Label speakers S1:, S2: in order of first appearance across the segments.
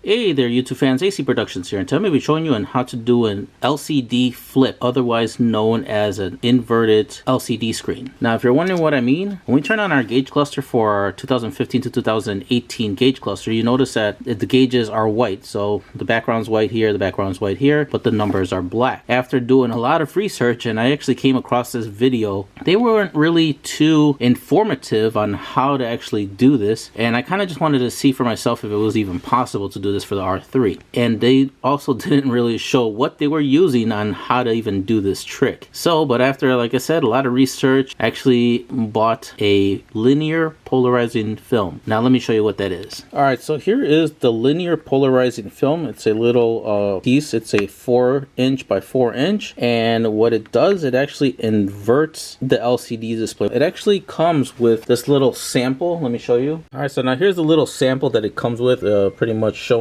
S1: Hey there YouTube fans, AC Productions here, and today I'm going to be showing you on how to do an LCD flip, otherwise known as an inverted LCD screen. Now if you're wondering what I mean, when we turn on our gauge cluster for our 2015 to 2018 gauge cluster, you notice that the gauges are white. So the background's white here, the background's white here, but the numbers are black. After doing a lot of research, and I actually came across this video, they weren't really too informative on how to actually do this, and I kind of just wanted to see for myself if it was even possible to do this for the R3. And they also didn't really show what they were using on how to even do this trick. So, but after, like I said, a lot of research, I actually bought a linear polarizing film. Now let me show you what that is. Alright, so here is the linear polarizing film. It's a little piece. It's a 4" by 4", and what it does, it actually inverts the LCD display. It actually comes with this little sample. Let me show you. Alright, so now here's the little sample that it comes with, pretty much showing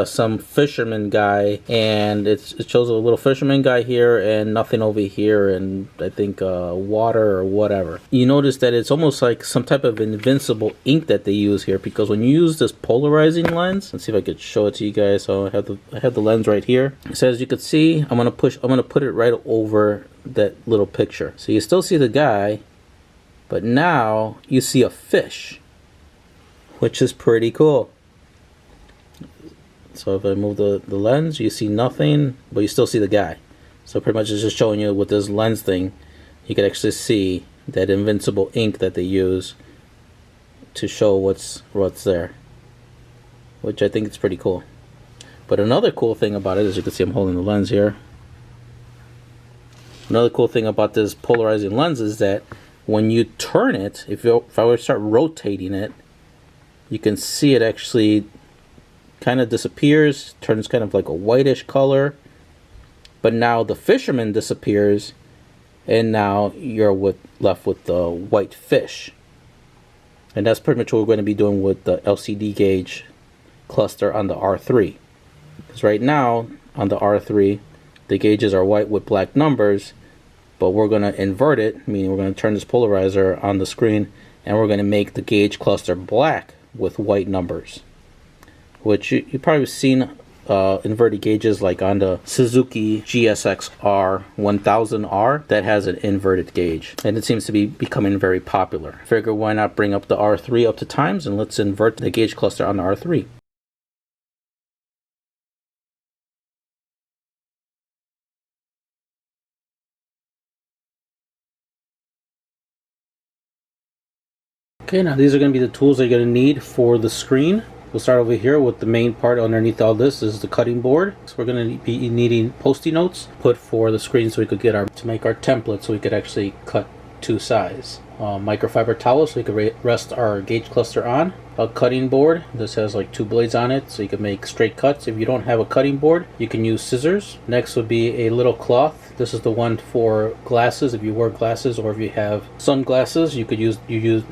S1: some fisherman guy, and it shows a little fisherman guy here and nothing over here, and I think water or whatever. You notice that it's almost like some type of invincible ink that they use here, because when you use this polarizing lens, let's see if I could show it to you guys. So I have the lens right here. So as you can see, I'm gonna put it right over that little picture. So you still see the guy, but now you see a fish, which is pretty cool. So if I move the lens, you see nothing, but you still see the guy. So pretty much it's just showing you with this lens thing, you can actually see that invincible ink that they use to show what's there, which I think is pretty cool. But another cool thing about it, as you can see, I'm holding the lens here. Another cool thing about this polarizing lens is that when you turn it, if I were to start rotating it, you can see it actually kind of disappears, turns kind of like a whitish color, but now the fisherman disappears, and now you're left with the white fish. And that's pretty much what we're going to be doing with the LCD gauge cluster on the R3. Because right now on the R3, the gauges are white with black numbers, but we're going to invert it, meaning we're going to turn this polarizer on the screen, and we're going to make the gauge cluster black with white numbers. Which you've probably seen inverted gauges like on the Suzuki GSX-R 1000R that has an inverted gauge, and it seems to be becoming very popular. Figure why not bring up the R3 up to times, and let's invert the gauge cluster on the R3. Okay, now these are going to be the tools that you're going to need for the screen. We'll start over here with the main part underneath all this is the cutting board. So we're going to be needing Post-it notes put for the screen so we could to make our template so we could actually cut two sides. Microfiber towel so we could rest our gauge cluster on. A cutting board. This has like 2 blades on it so you can make straight cuts. If you don't have a cutting board, you can use scissors. Next would be a little cloth. This is the one for glasses. If you wear glasses or if you have sunglasses, you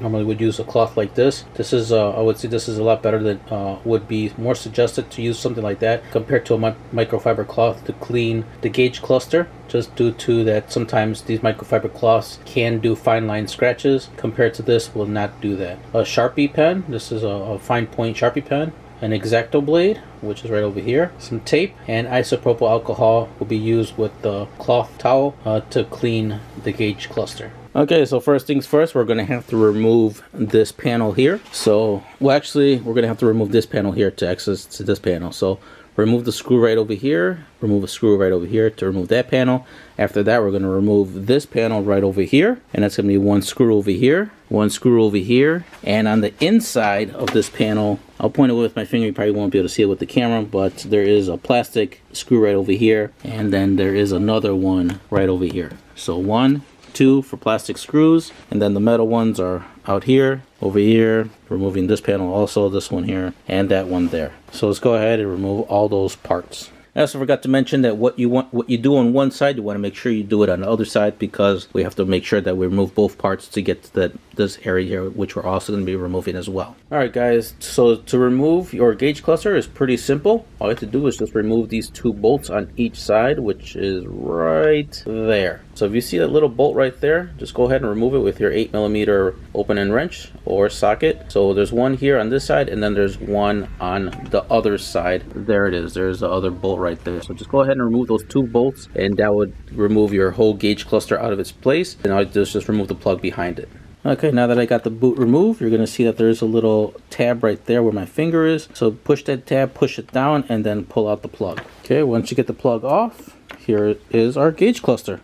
S1: normally would use a cloth like this. This is I would say this is a lot better than would be more suggested to use something like that compared to a microfiber cloth to clean the gauge cluster, just due to that sometimes these microfiber cloths can do fine line scratches. Compared to this, will not do that. A Sharpie pen. This is a fine point Sharpie pen. An X-Acto blade, which is right over here. Some tape and isopropyl alcohol will be used with the cloth towel to clean the gauge cluster. Okay, so first things first, we're going to have to remove this panel here. So, well, actually, we're going to have to remove this panel here to access to this panel. So, remove the screw right over here, remove a screw right over here to remove that panel. After that, we're going to remove this panel right over here, and that's going to be one screw over here, one screw over here, and on the inside of this panel, I'll point it with my finger, you probably won't be able to see it with the camera, but there is a plastic screw right over here, and then there is another one right over here. So 1, 2 for plastic screws, and then the metal ones are out here, over here, removing this panel also, this one here, and that one there. So let's go ahead and remove all those parts. I also forgot to mention that what you do on one side, you want to make sure you do it on the other side, because we have to make sure that we remove both parts to get to this area here, which we're also going to be removing as well. Alright guys, so to remove your gauge cluster is pretty simple. All you have to do is just remove these 2 bolts on each side, which is right there. So if you see that little bolt right there, just go ahead and remove it with your 8mm open end wrench or socket. So there's one here on this side, and then there's one on the other side. There it is. There's the other bolt right there. So just go ahead and remove those 2 bolts, and that would remove your whole gauge cluster out of its place. And I'll just remove the plug behind it. Okay, now that I got the boot removed, you're going to see that there's a little tab right there where my finger is. So push that tab, push it down, and then pull out the plug. Okay, once you get the plug off, here is our gauge cluster.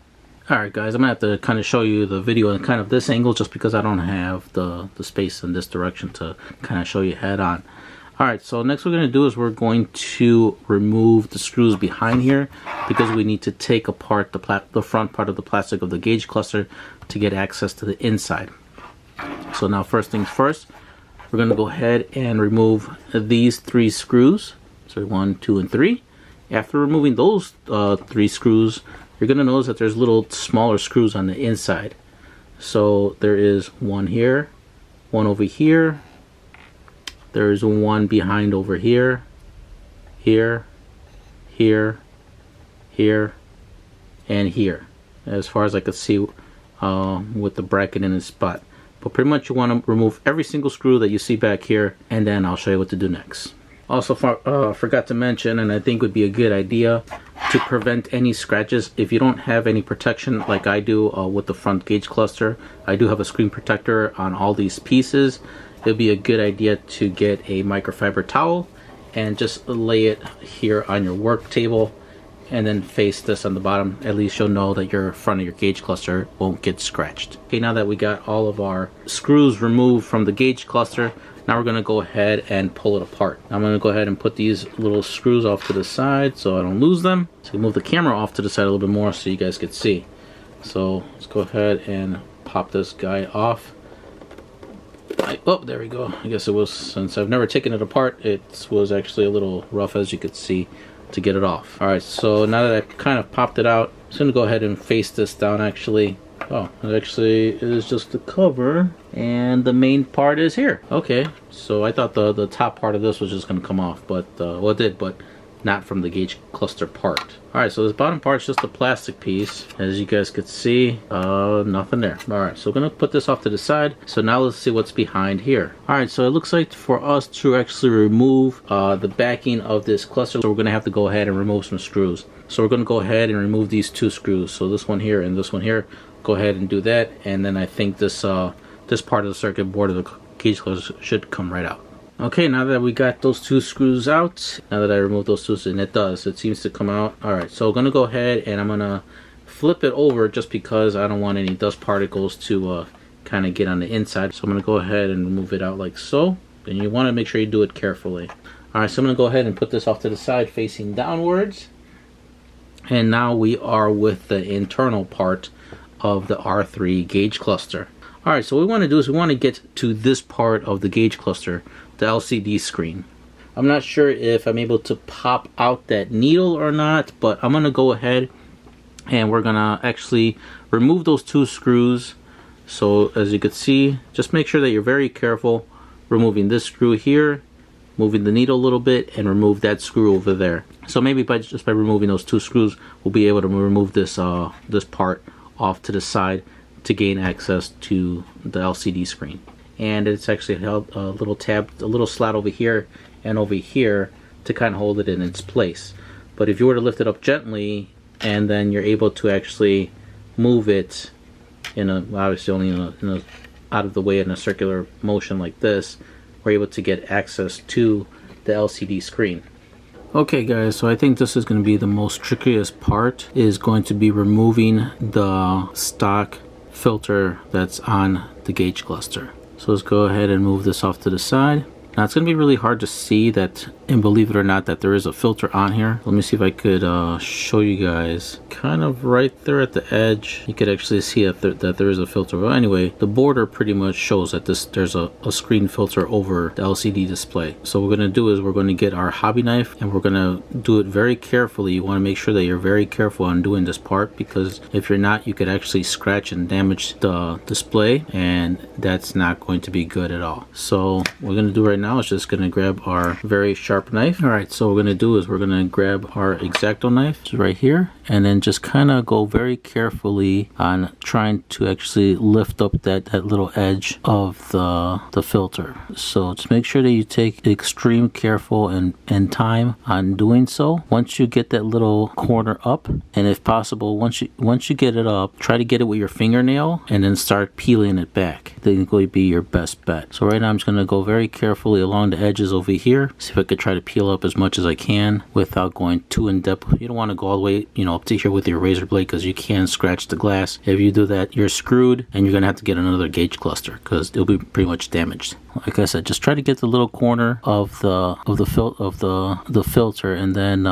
S1: Alright guys, I'm going to have to kind of show you the video in kind of this angle just because I don't have the space in this direction to kind of show you head on. Alright, so next we're going to do is we're going to remove the screws behind here because we need to take apart the front part of the plastic of the gauge cluster to get access to the inside. So now first things first, we're going to go ahead and remove these 3 screws. So 1, 2, and 3. After removing those 3 screws, you're going to notice that there's little smaller screws on the inside. So there is one here, one over here, there's one behind over here, here, here, here, and here, as far as I could see with the bracket in its spot. But pretty much you want to remove every single screw that you see back here, and then I'll show you what to do next. Also forgot to mention, and I think would be a good idea to prevent any scratches. If you don't have any protection like I do with the front gauge cluster, I do have a screen protector on all these pieces. It'll be a good idea to get a microfiber towel and just lay it here on your work table, and then face this on the bottom. At least you'll know that your front of your gauge cluster won't get scratched. Okay, now that we got all of our screws removed from the gauge cluster, now we're going to go ahead and pull it apart. I'm going to go ahead and put these little screws off to the side so I don't lose them. So move the camera off to the side a little bit more so you guys can see. So let's go ahead and pop this guy off. Oh, there we go. I guess it was, since I've never taken it apart, it was actually a little rough, as you could see, to get it off. Alright, so now that I kind of popped it out, I'm just going to go ahead and face this down actually. Oh, it actually is just the cover, and the main part is here. Okay, so I thought the top part of this was just going to come off, but, well it did, but not from the gauge cluster part. Alright, so this bottom part is just a plastic piece. As you guys could see, nothing there. Alright, so we're going to put this off to the side. So now let's see what's behind here. Alright, so it looks like for us to actually remove the backing of this cluster, so we're going to have to go ahead and remove some screws. So we're going to go ahead and remove these 2 screws. So this one here and this one here. Go ahead and do that, and then I think this this part of the circuit board of the gauge cluster should come right out. Okay, now that we got those 2 screws out, now that I removed those 2, and it seems to come out. Alright, so I'm going to go ahead and I'm going to flip it over just because I don't want any dust particles to kind of get on the inside. So I'm going to go ahead and move it out like so, and you want to make sure you do it carefully. Alright, so I'm going to go ahead and put this off to the side facing downwards, and now we are with the internal part of the R3 gauge cluster. Alright, so what we want to do is we want to get to this part of the gauge cluster, the LCD screen. I'm not sure if I'm able to pop out that needle or not, but I'm going to go ahead and we're going to actually remove those 2 screws. So as you can see, just make sure that you're very careful removing this screw here, moving the needle a little bit, and remove that screw over there. So maybe just by removing those 2 screws, we'll be able to remove this this part off to the side to gain access to the LCD screen. And it's actually held a little tab, a little slot over here and over here to kind of hold it in its place. But if you were to lift it up gently, and then you're able to actually move it in a, obviously only in a out of the way in a circular motion like this, we're able to get access to the LCD screen. Okay guys, so I think this is going to be the most trickiest part, is going to be removing the stock filter that's on the gauge cluster. So let's go ahead and move this off to the side. Now it's going to be really hard to see that, and believe it or not, that there is a filter on here. Let me see if I could show you guys. Kind of right there at the edge, you could actually see that there is a filter. Well, anyway, the border pretty much shows that there's a screen filter over the LCD display. So what we're going to do is we're going to get our hobby knife, and we're going to do it very carefully. You want to make sure that you're very careful on doing this part, because if you're not, you could actually scratch and damage the display, and that's not going to be good at all. So what we're going to do right now is just going to grab our very sharp sharp knife. All right, so what we're gonna do is we're gonna grab our X-Acto knife, which is right here, and then just kind of go very carefully on trying to actually lift up that little edge of the filter. So just make sure that you take extreme careful and time on doing so. Once you get that little corner up, and if possible, once you get it up, try to get it with your fingernail and then start peeling it back. I think it's going to be your best bet. So right now I'm just going to go very carefully along the edges over here, see if I could try to peel up as much as I can without going too in depth. You don't want to go all the way, up to here with your razor blade, because you can scratch the glass. If you do that, you're screwed, and you're going to have to get another gauge cluster because it'll be pretty much damaged. Like I said, just try to get the little corner of the filter, and then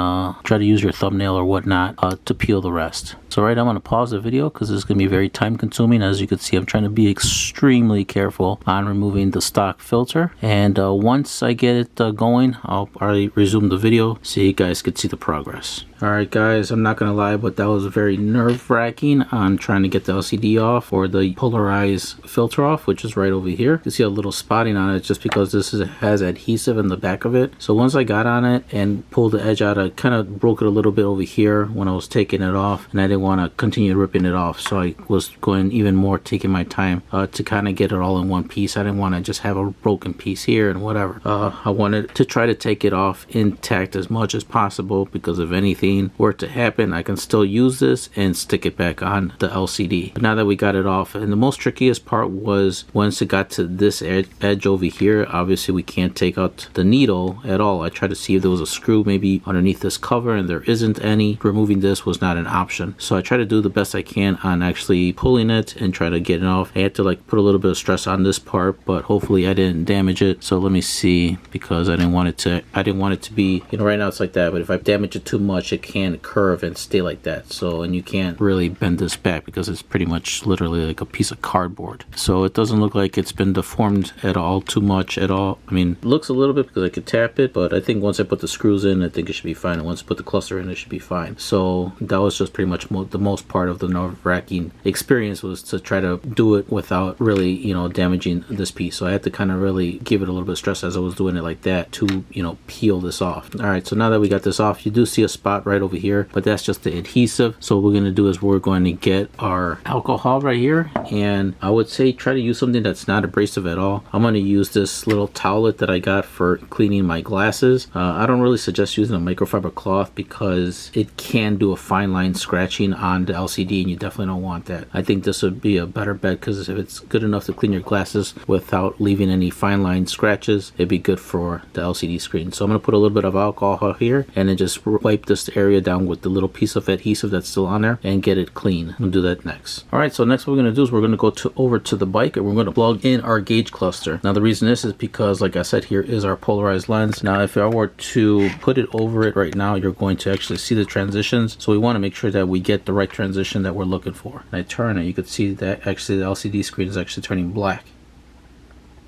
S1: try to use your thumbnail or whatnot to peel the rest. So right now I'm going to pause the video because this is going to be very time consuming. As you can see, I'm trying to be extremely careful on removing the stock filter, and once I get it going, I'll probably resume the video so you guys could see the progress. Alright guys, I'm not gonna lie, but that was very nerve-wracking on trying to get the LCD off, or the polarized filter off, which is right over here. You can see a little spotting on it just because this has adhesive in the back of it. So once I got on it and pulled the edge out, I kind of broke it a little bit over here when I was taking it off, and I didn't want to continue ripping it off, so I was going even more, taking my time to kind of get it all in one piece. I didn't want to just have a broken piece here and whatever. I wanted to try to take it off intact as much as possible, because if anything were to happen, I can still use this and stick it back on the LCD. But now that we got it off, and the most trickiest part was once it got to this edge over here, obviously we can't take out the needle at all. I tried to see if there was a screw maybe underneath this cover, and there isn't any. Removing this was not an option, so I try to do the best I can on actually pulling it and try to get it off. I had to put a little bit of stress on this part, but hopefully I didn't damage it. So let me see, because I didn't want it to be, right now it's like that, but if I damage it too much, it can curve and stay like that. So, and you can't really bend this back because it's pretty much literally like a piece of cardboard. So it doesn't look like it's been deformed at all, too much at all. I mean, it looks a little bit because I could tap it, but I think once I put the screws in, I think it should be fine. And once I put the cluster in, it should be fine. So that was just pretty much the most part of the nerve-wracking experience, was to try to do it without really, damaging this piece. So I had to kind of really give it a little bit of stress as I was doing it like that to, peel this off. All right, so now that we got this off, you do see a spot right over here, but that's just the adhesive. So what we're going to do is we're going to get our alcohol right here, and I would say try to use something that's not abrasive at all. I'm going to use this little towelette that I got for cleaning my glasses. I don't really suggest using a microfiber cloth because it can do a fine line scratching on the LCD, and you definitely don't want that. I think this would be a better bet, because if it's good enough to clean your glasses without leaving any fine line scratches, it'd be good for the LCD screen. So I'm going to put a little bit of alcohol here, and then just wipe this area down with the little piece of adhesive that's still on there and get it clean. We'll do that next. All right, so next what we're going to do is we're going to go over to the bike, and we're going to plug in our gauge cluster. Now the reason this is because, like I said, here is our polarized lens. Now if I were to put it over it right now, you're going to actually see the transitions. So we want to make sure that we get the right transition that we're looking for. And I turn it, you can see that actually the LCD screen is actually turning black.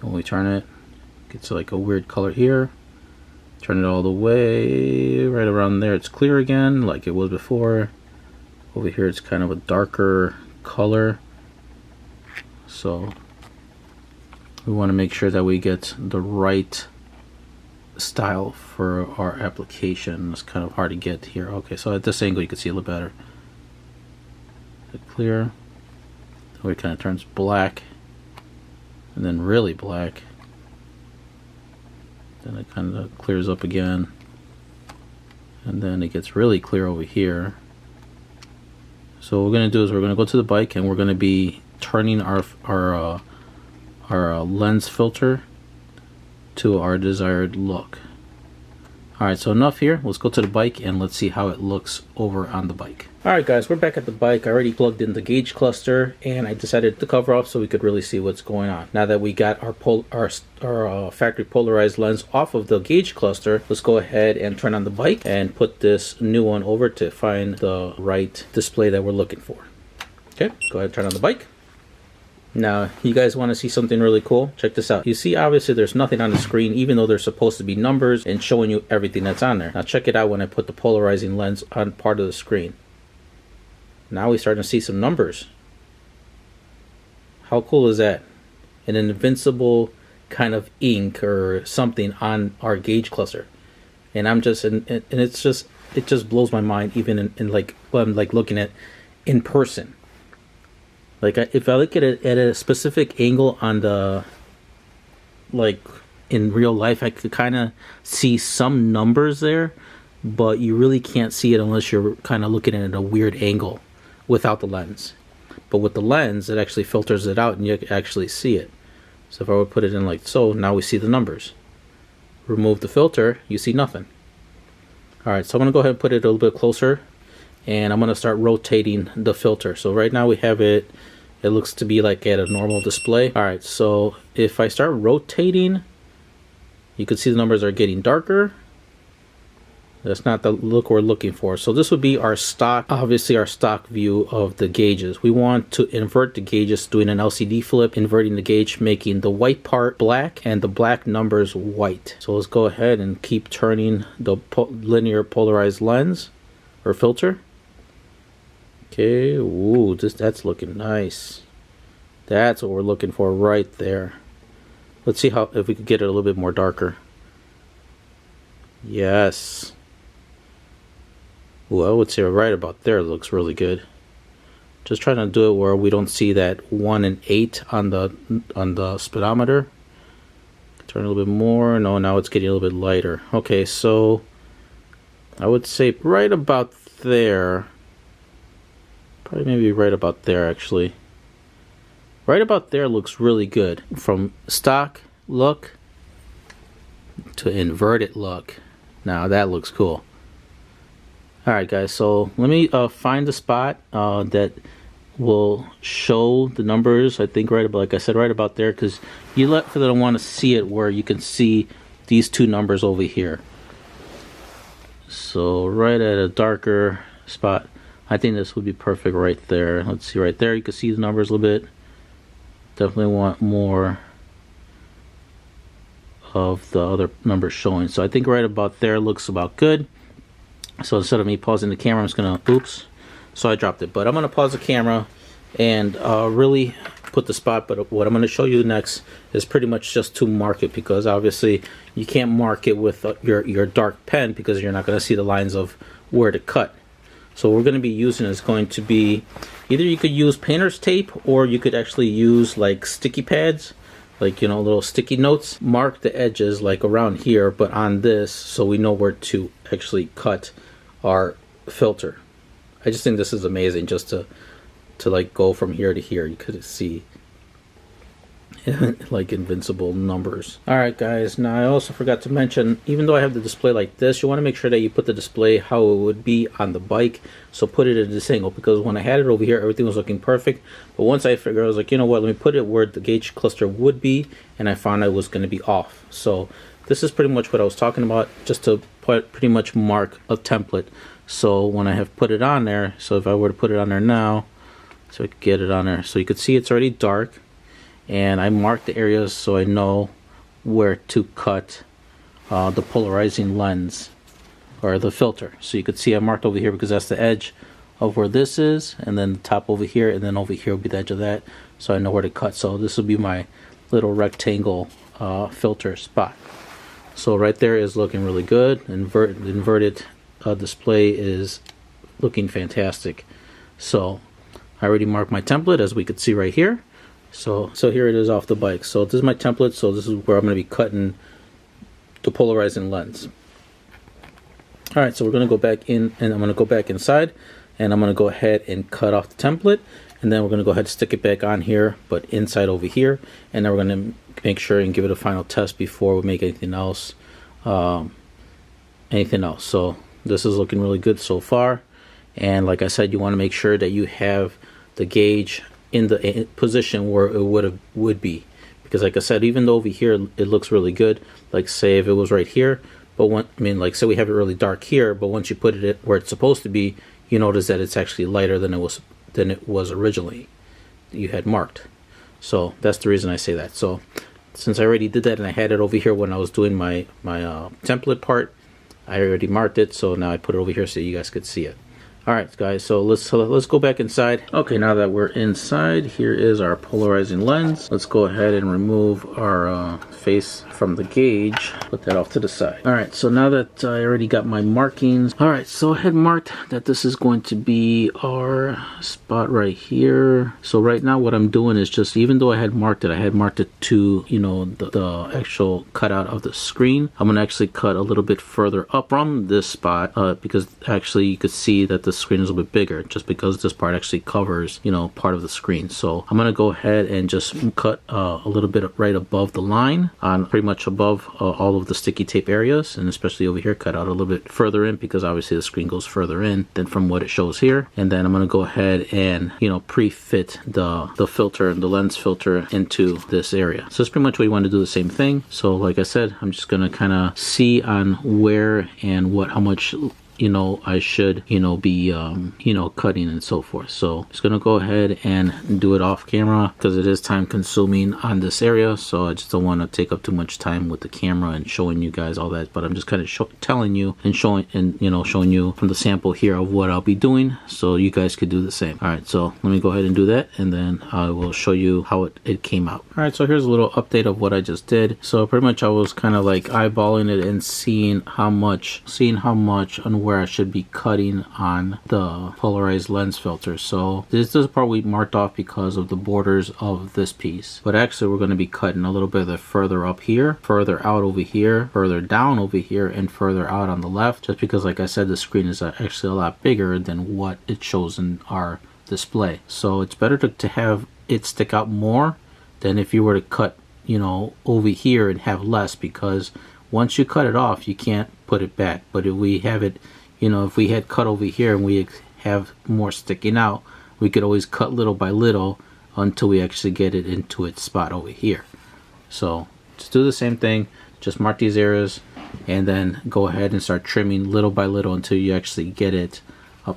S1: When we turn it, it gets like a weird color here. Turn it all the way right around there, it's clear again like it was before. Over here it's kind of a darker color. So we want to make sure that we get the right style for our application. It's kind of hard to get here. Okay, so at this angle you can see a little better. Is it clear? So it kind of turns black, and then really black. Then it kind of clears up again, and then it gets really clear over here. So what we're going to do is we're going to go to the bike, and we're going to be turning our lens filter to our desired look. Alright, so enough here. Let's go to the bike and let's see how it looks over on the bike. Alright guys, we're back at the bike. I already plugged in the gauge cluster, and I decided to cover off so we could really see what's going on. Now that we got our factory polarized lens off of the gauge cluster, let's go ahead and turn on the bike and put this new one over to find the right display that we're looking for. Okay, go ahead and turn on the bike. Now, you guys want to see something really cool? Check this out. You see, obviously, there's nothing on the screen, even though there's supposed to be numbers and showing you everything that's on there. Now, check it out when I put the polarizing lens on part of the screen. Now we're starting to see some numbers. How cool is that? An invincible kind of ink or something on our gauge cluster. and it's just, it just blows my mind, even in like when I'm like looking at in person. Like if I look at it at a specific angle on the, like in real life, I could kind of see some numbers there, but you really can't see it unless you're kind of looking at it at a weird angle without the lens. But with the lens, it actually filters it out and you can actually see it. So if I would put it in like so, now we see the numbers. Remove the filter, you see nothing. Alright, so I'm going to go ahead and put it a little bit closer, and I'm going to start rotating the filter. So right now we have it, it looks to be like at a normal display. Alright, so if I start rotating, you can see the numbers are getting darker. That's not the look we're looking for. So this would be our stock, obviously our stock view of the gauges. We want to invert the gauges, doing an LCD flip, inverting the gauge, making the white part black and the black numbers white. So let's go ahead and keep turning the linear polarized lens or filter. Okay, ooh, that's looking nice. That's what we're looking for right there. Let's see if we could get it a little bit more darker. Yes. Ooh, I would say right about there looks really good. Just trying to do it where we don't see that 1 and 8 on the speedometer. Turn a little bit more. No, now it's getting a little bit lighter. Okay, so I would say right about there. Probably maybe right about there actually. Right about there looks really good. From stock look to inverted look. Now that looks cool. Alright guys, so let me find the spot that will show the numbers. I think right about, like I said, right about there, because you don't want to see it where you can see these two numbers over here. So right at a darker spot, I think this would be perfect right there. Let's see right there, you can see the numbers a little bit. Definitely want more of the other numbers showing. So I think right about there looks about good. So instead of me pausing the camera, I'm just gonna, oops, so I dropped it. But I'm gonna pause the camera and really put the spot. But what I'm gonna show you next is pretty much just to mark it, because obviously you can't mark it with your dark pen because you're not gonna see the lines of where to cut. So what we're gonna be using is going to be, either you could use painter's tape or you could actually use like sticky pads, like, you know, little sticky notes. Mark the edges like around here, but on this, so we know where to actually cut our filter. I just think this is amazing, just to like go from here to here. You could see like invincible numbers. Alright guys, now I also forgot to mention, even though I have the display like this, you want to make sure that you put the display how it would be on the bike. So put it at this angle, because when I had it over here, everything was looking perfect. But once I figured, I was like, you know what, let me put it where the gauge cluster would be, and I found I was going to be off. So this is pretty much what I was talking about, just to pretty much mark a template. So when I have put it on there, so if I were to put it on there now, so I could get it on there, so you could see it's already dark, and I marked the areas so I know where to cut the polarizing lens or the filter. So you could see I marked over here because that's the edge of where this is, and then the top over here, and then over here will be the edge of that, so I know where to cut. So this will be my little rectangle filter spot. So right there is looking really good. Inverted display is looking fantastic. So I already marked my template, as we could see right here. So here it is off the bike. So this is my template. So this is where I'm going to be cutting the polarizing lens. All right, so we're going to go back in, and I'm going to go back inside, and I'm going to go ahead and cut off the template, and then we're going to go ahead and stick it back on here, but inside over here, and then we're going to make sure and give it a final test before we make anything else. So this is looking really good so far, and like I said, you want to make sure that you have the gauge in the position where it would be, because like I said, even though over here it looks really good, like say if it was right here, but like say we have it really dark here, but once you put it where it's supposed to be, you notice that it's actually lighter than it was originally you had marked. So that's the reason I say that. So since I already did that, and I had it over here when I was doing my template part, I already marked it, so now I put it over here so you guys could see it. Alright guys, so let's go back inside. Okay, now that we're inside, here is our polarizing lens. Let's go ahead and remove our face from the gauge. Put that off to the side. Alright, so now that I already got my markings. Alright, so I had marked that this is going to be our spot right here. So right now what I'm doing is just, even though I had marked it to, you know, the actual cutout of the screen, I'm going to actually cut a little bit further up from this spot because actually you could see that the screen is a little bit bigger just because this part actually covers, you know, part of the screen. So I'm going to go ahead and just cut a little bit right above the line, on pretty much above all of the sticky tape areas, and especially over here cut out a little bit further in because obviously the screen goes further in than from what it shows here. And then I'm going to go ahead and, you know, pre-fit the filter and the lens filter into this area. So it's pretty much what you want to do, the same thing. So like I said, I'm just going to kind of see on where and how much, you know, I should, you know, be, you know, cutting and so forth. So just gonna go ahead and do it off camera because it is time consuming on this area. So I just don't want to take up too much time with the camera and showing you guys all that. But I'm just kind of telling you and showing, and you know, showing you from the sample here of what I'll be doing, so you guys could do the same. All right, so let me go ahead and do that, and then I will show you how it came out. All right, so here's a little update of what I just did. So pretty much I was kind of like eyeballing it and seeing how much and where I should be cutting on the polarized lens filter. So this is the part we marked off because of the borders of this piece, but actually we're going to be cutting a little bit further up here, further out over here, further down over here, and further out on the left, just because like I said, the screen is actually a lot bigger than what it shows in our display. So it's better to have it stick out more than if you were to cut, you know, over here and have less, because once you cut it off you can't put it back. But if we have it, you know, if we had cut over here and we have more sticking out, we could always cut little by little until we actually get it into its spot over here. So just do the same thing, just mark these areas and then go ahead and start trimming little by little until you actually get it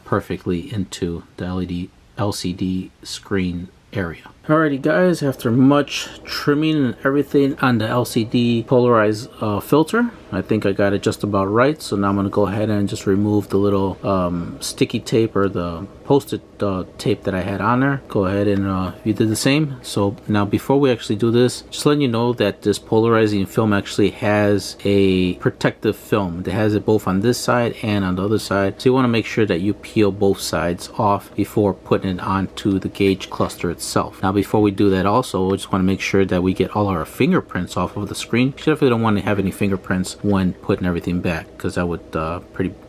S1: perfectly into the LCD screen area. Alrighty guys, after much trimming and everything on the LCD polarized filter, I think I got it just about right. So now I'm going to go ahead and just remove the little sticky tape or the post-it tape that I had on there. Go ahead and you did the same. So now before we actually do this, just letting you know that this polarizing film actually has a protective film. It has it both on this side and on the other side. So you want to make sure that you peel both sides off before putting it onto the gauge cluster itself. Now before we do that also, we just want to make sure that we get all our fingerprints off of the screen. You definitely don't want to have any fingerprints when putting everything back, because that would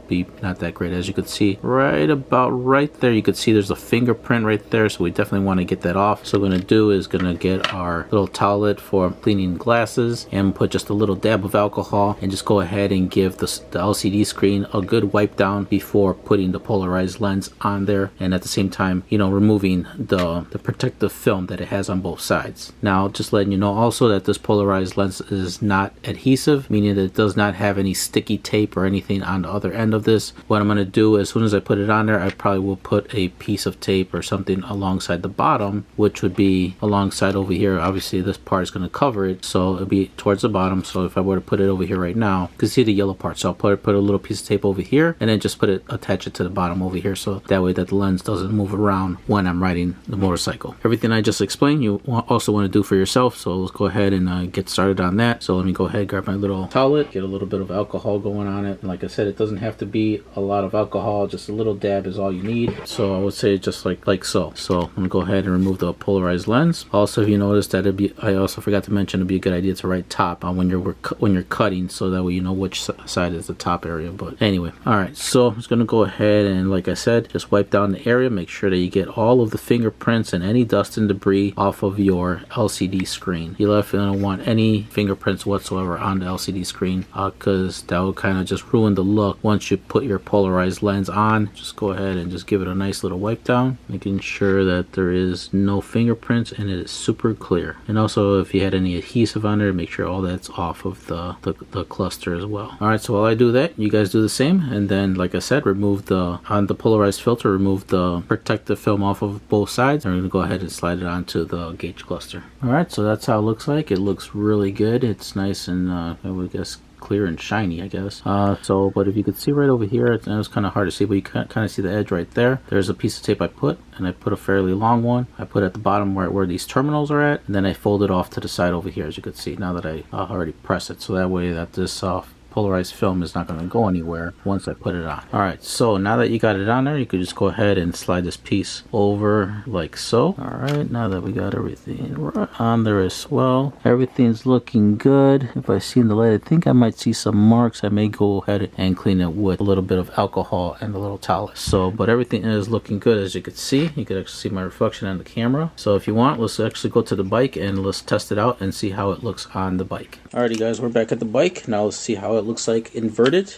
S1: be not that great. As you could see right about right there, you could see there's a fingerprint right there, so we definitely want to get that off. So what we're going to do is going to get our little towelette for cleaning glasses and put just a little dab of alcohol and just go ahead and give the LCD screen a good wipe down before putting the polarized lens on there, and at the same time, you know, removing the protective film that it has on both sides. Now just letting you know also that this polarized lens is not adhesive, meaning that it does not have any sticky tape or anything on the other end of this. What I'm going to do, as soon as I put it on there, I probably will put a piece of tape or something alongside the bottom, which would be alongside over here. Obviously this part is going to cover it, so it'll be towards the bottom. So if I were to put it over here right now, you can see the yellow part. So I'll put a little piece of tape over here and then just attach it to the bottom over here, so that way that the lens doesn't move around when I'm riding the motorcycle. Everything I just explained you also want to do for yourself, so let's go ahead and get started on that. So let me go ahead, grab my little towelette, get a little bit of alcohol going on it, and like I said, it doesn't have to be a lot of alcohol, just a little dab is all you need. So I would say just like so. So I'm gonna go ahead and remove the polarized lens. Also, if you notice that I also forgot to mention, it'd be a good idea to write top on when you're cutting, so that way you know which side is the top area. But anyway, all right, so I'm just gonna go ahead and, like I said, just wipe down the area, make sure that you get all of the fingerprints and any dust and debris off of your LCD screen. You definitely don't want any fingerprints whatsoever on the LCD screen, because that will kind of just ruin the look once you put your polarized lens on. Just go ahead and just give it a nice little wipe down, making sure that there is no fingerprints and it is super clear. And also, if you had any adhesive on there, make sure all that's off of the cluster as well. All right, so while I do that, you guys do the same, and then like I said, remove on the polarized filter, remove the protective film off of both sides, and we're gonna go ahead and slide it onto the gauge cluster. All right, so that's how it looks like. It looks really good. It's nice and I would guess clear and shiny, I guess. But if you could see right over here, it was kind of hard to see, but you can kind of see the edge right there. There's a piece of tape I put, and I put a fairly long one. I put at the bottom where these terminals are at, and then I fold it off to the side over here, as you can see, now that I already press it. So that way that this polarized film is not going to go anywhere once I put it on. Alright, so now that you got it on there, you could just go ahead and slide this piece over like so. Alright, now that we got everything right on there as well, everything's looking good. If I see in the light, I think I might see some marks. I may go ahead and clean it with a little bit of alcohol and a little towel. So, but everything is looking good, as you can see. You can actually see my reflection on the camera. So if you want, let's actually go to the bike and let's test it out and see how it looks on the bike. Alrighty guys, we're back at the bike. Now let's see how it looks like inverted.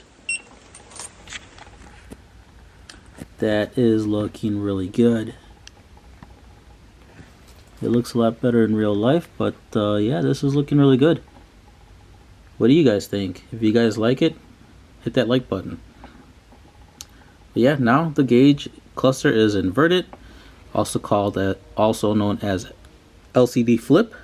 S1: That is looking really good. It looks a lot better in real life, but yeah, this is looking really good. What do you guys think? If you guys like it, hit that like button. But yeah, now the gauge cluster is inverted, also known as LCD flip.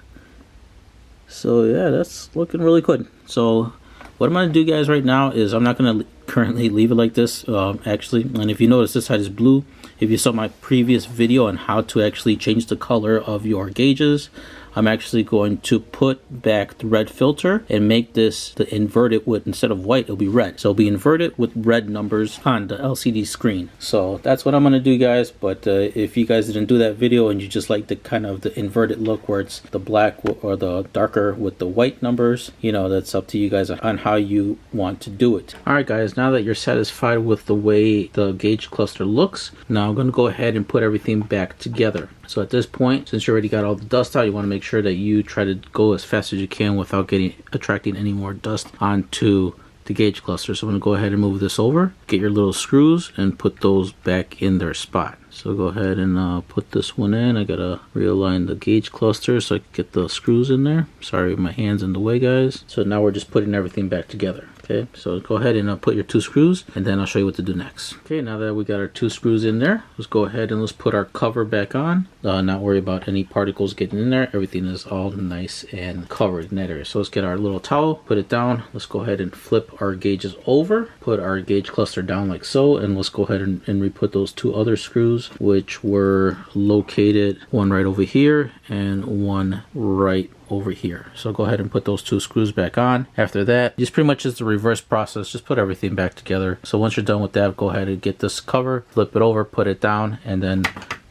S1: So yeah, that's looking really good. So what I'm going to do, guys, right now is I'm not going to currently leave it like this, actually. And if you notice, this side is blue. If you saw my previous video on how to actually change the color of your gauges, I'm actually going to put back the red filter and make this the inverted with, instead of white, it'll be red. So it'll be inverted with red numbers on the LCD screen. So that's what I'm going to do, guys. But if you guys didn't do that video and you just like the kind of the inverted look where it's the black or the darker with the white numbers, you know, that's up to you guys on how you want to do it. Alright guys, now that you're satisfied with the way the gauge cluster looks, now I'm going to go ahead and put everything back together. So at this point, since you already got all the dust out, you want to make sure that you try to go as fast as you can without attracting any more dust onto the gauge cluster. So I'm going to go ahead and move this over, get your little screws and put those back in their spot. So go ahead and put this one in. I gotta realign the gauge cluster so I can get the screws in there. Sorry, my hand's in the way, guys. So now we're just putting everything back together. Okay, so go ahead and put your 2 screws, and then I'll show you what to do next. Okay, now that we got our 2 screws in there, let's go ahead and let's put our cover back on. Not worry about any particles getting in there. Everything is all nice and covered in that area. So let's get our little towel, put it down. Let's go ahead and flip our gauges over, put our gauge cluster down like so, and let's go ahead and re-put those 2 other screws, which were located, one right over here and one right over here. So go ahead and put those 2 screws back on. After that, just pretty much is the reverse process. Just put everything back together. So once you're done with that, go ahead and get this cover, flip it over, put it down, and then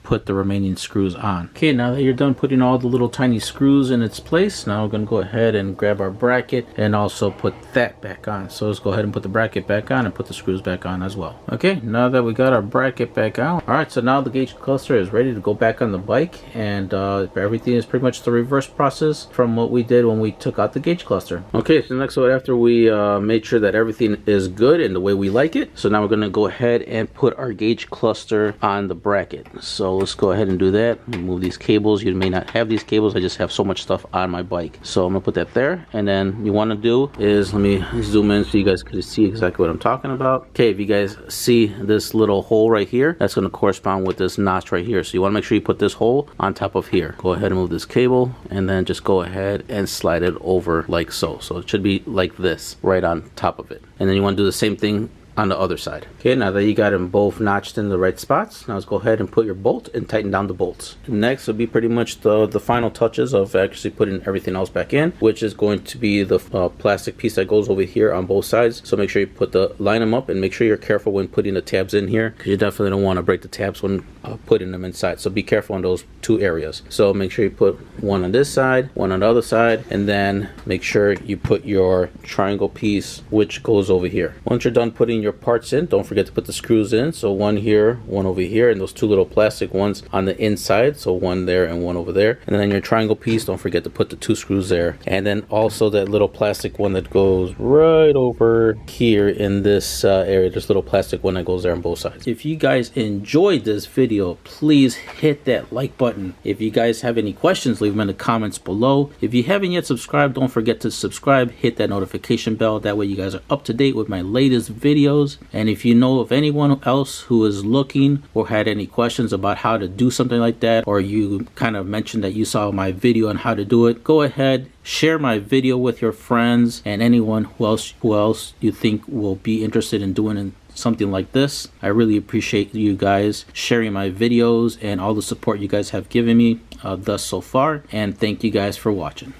S1: put the remaining screws on. Okay, now that you're done putting all the little tiny screws in its place, now we're going to go ahead and grab our bracket and also put that back on. So let's go ahead and put the bracket back on and put the screws back on as well. Okay, now that we got our bracket back on, all right, so now the gauge cluster is ready to go back on the bike, and everything is pretty much the reverse process from what we did when we took out the gauge cluster. Okay, so next, after we made sure that everything is good and the way we like it, so now we're going to go ahead and put our gauge cluster on the bracket. So let's go ahead and do that. Remove these cables. You may not have these cables. I just have so much stuff on my bike. So I'm gonna put that there, and then you want to do is, let me zoom in so you guys can see exactly what I'm talking about. Okay, if you guys see this little hole right here, that's going to correspond with this notch right here. So you want to make sure you put this hole on top of here. Go ahead and move this cable, and then just go ahead and slide it over like so. So it should be like this, right on top of it. And then you want to do the same thing on the other side. Okay, now that you got them both notched in the right spots, now let's go ahead and put your bolt and tighten down the bolts. Next will be pretty much the final touches of actually putting everything else back in, which is going to be the plastic piece that goes over here on both sides. So make sure you line them up, and make sure you're careful when putting the tabs in here, because you definitely don't want to break the tabs when putting them inside. So be careful on those 2 areas. So make sure you put one on this side, one on the other side, and then make sure you put your triangle piece, which goes over here. Once you're done putting your parts in, don't forget to put the screws in. So one here, one over here, and those 2 little plastic ones on the inside. So one there and one over there. And then your triangle piece, don't forget to put the 2 screws there. And then also that little plastic one that goes right over here in this area. There's a little plastic one that goes there on both sides. If you guys enjoyed this video, please hit that like button. If you guys have any questions, leave them in the comments below. If you haven't yet subscribed, don't forget to subscribe, hit that notification bell. That way you guys are up to date with my latest video. videos. And if you know of anyone else who is looking or had any questions about how to do something like that, or you kind of mentioned that you saw my video on how to do it, go ahead, share my video with your friends and anyone who else you think will be interested in doing something like this. I really appreciate you guys sharing my videos and all the support you guys have given me thus so far, and thank you guys for watching.